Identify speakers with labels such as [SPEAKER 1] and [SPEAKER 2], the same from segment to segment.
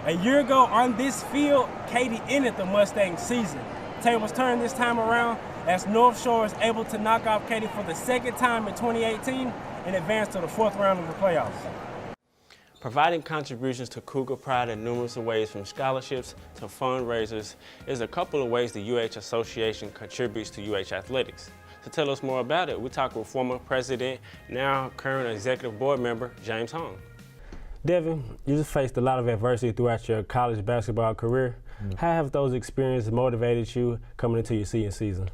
[SPEAKER 1] A year ago on this field, Katy ended the Mustang season. Tables turned this time around as North Shore is able to knock off Katy for the second time in 2018 and advance to the fourth round of the playoffs.
[SPEAKER 2] Providing contributions to Cougar Pride in numerous ways, from scholarships to fundraisers, is a couple of ways the UH Association contributes to UH athletics. To tell us more about it, we talked with former president, now current executive board member, James Hong.
[SPEAKER 3] Devin, you just faced a lot of adversity throughout your college basketball career. How have those experiences motivated you coming into your senior season?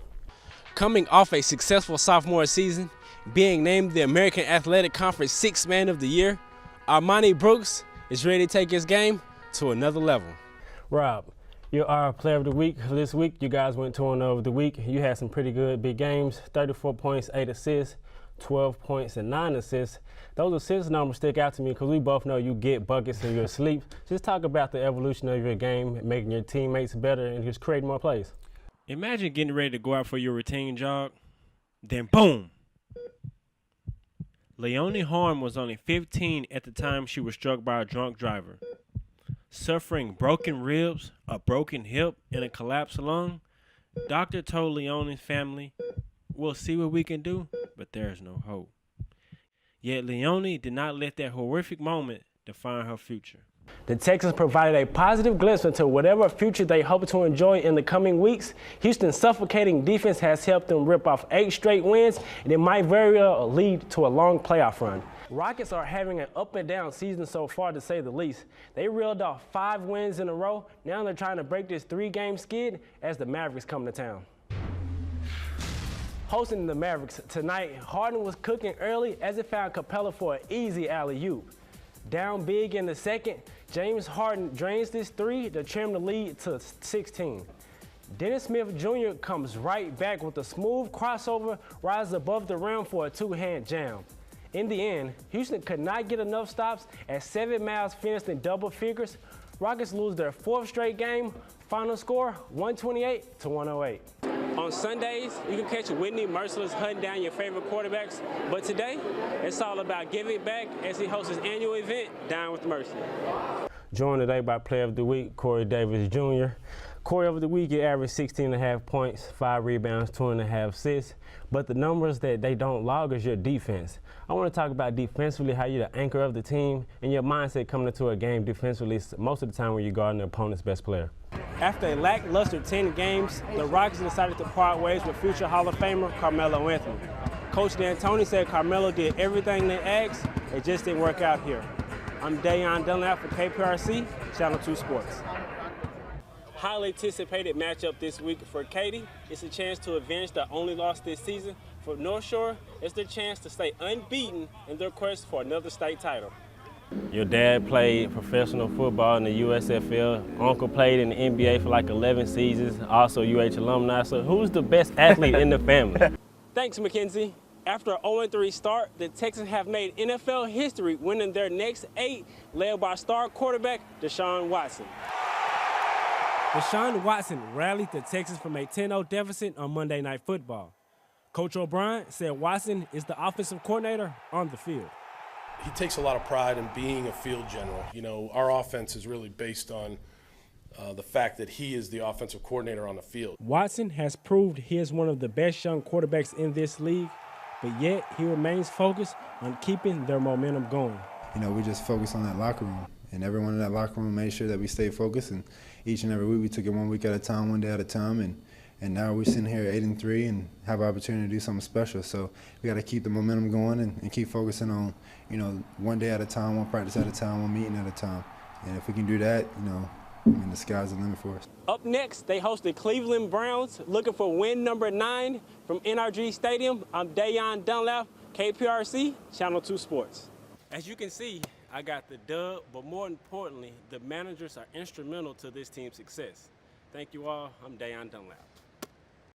[SPEAKER 1] Coming off a successful sophomore season, being named the American Athletic Conference Sixth Man of the Year, Armani Brooks is ready to take his game to another level.
[SPEAKER 3] Rob, you're our player of the week for this week. You guys went 2-0 over the week. You had some pretty good big games, 34 points, 8 assists, 12 points, and 9 assists. Those assist numbers stick out to me because we both know you get buckets in your sleep. Just talk about the evolution of your game, making your teammates better and just creating more plays.
[SPEAKER 1] Imagine getting ready to go out for your routine jog, then boom. Leonie Harm was only 15 at the time she was struck by a drunk driver. Suffering broken ribs, a broken hip, and a collapsed lung, doctor told Leonie's family, "We'll see what we can do, but there's no hope." Yet Leonie did not let that horrific moment define her future.
[SPEAKER 3] The Texans provided a positive glimpse into whatever future they hope to enjoy in the coming weeks. Houston's suffocating defense has helped them rip off 8 straight wins, and it might very well lead to a long playoff run. Rockets are having an up and down season so far, to say the least. They reeled off 5 wins in a row. Now they're trying to break this 3-game skid as the Mavericks come to town. Hosting the Mavericks tonight, Harden was cooking early as it found Capella for an easy alley-oop. Down big in the second, James Harden drains this 3 to trim the lead to 16. Dennis Smith Jr. comes right back with a smooth crossover, rises above the rim for a 2-hand jam. In the end, Houston could not get enough stops as 7 miles finished in double figures. Rockets lose their 4th straight game. Final score, 128-108. On Sundays, you can catch Whitney Merciless hunting down your favorite quarterbacks, but today, it's all about giving back as he hosts his annual event, Down with Mercy. Joined today by Player of the Week, Corey Davis Jr. Corey, over the week, he averaged 16.5 points, 5 rebounds, 2.5 assists, but the numbers that they don't log is your defense. I want to talk about defensively, how you're the anchor of the team, and your mindset coming into a game defensively most of the time when you're guarding the opponent's best player.
[SPEAKER 1] After a lackluster 10 games, the Rockets decided to part ways with future Hall of Famer Carmelo Anthony. Coach D'Antoni said Carmelo did everything they asked, it just didn't work out here. I'm Dunlap for KPRC, Channel 2 Sports. Highly anticipated matchup this week for Katy. It's a chance to avenge the only loss this season. For North Shore, it's their chance to stay unbeaten in their quest for another state title.
[SPEAKER 3] Your dad played professional football in the USFL. Uncle played in the NBA for like 11 seasons, also UH alumni. So who's the best athlete in the family?
[SPEAKER 1] Thanks, Mackenzie. After an 0-3 start, the Texans have made NFL history, winning their next 8, led by star quarterback Deshaun Watson. Deshaun Watson rallied the Texans from a 10-0 deficit on Monday Night Football. Coach O'Brien said Watson is the offensive coordinator on the field.
[SPEAKER 4] He takes a lot of pride in being a field general. You know, our offense is really based on the fact that he is the offensive coordinator on the field.
[SPEAKER 1] Watson has proved he is one of the best young quarterbacks in this league, but yet he remains focused on keeping their momentum going.
[SPEAKER 5] You know, we just focus on that locker room, and everyone in that locker room made sure that we stayed focused, and each and every week we took it 1 week at a time, 1 day at a time, and now we're sitting here 8-3 and have an opportunity to do something special. So we got to keep the momentum going and keep focusing on, you know, 1 day at a time, 1 practice at a time, 1 meeting at a time. And if we can do that, you know, I mean, the sky's the limit for us.
[SPEAKER 1] Up next, they host the Cleveland Browns, looking for win number 9 from NRG Stadium. I'm Dunlap, KPRC, Channel 2 Sports. As you can see, I got the dub, but more importantly, the managers are instrumental to this team's success. Thank you all. I'm Dunlap.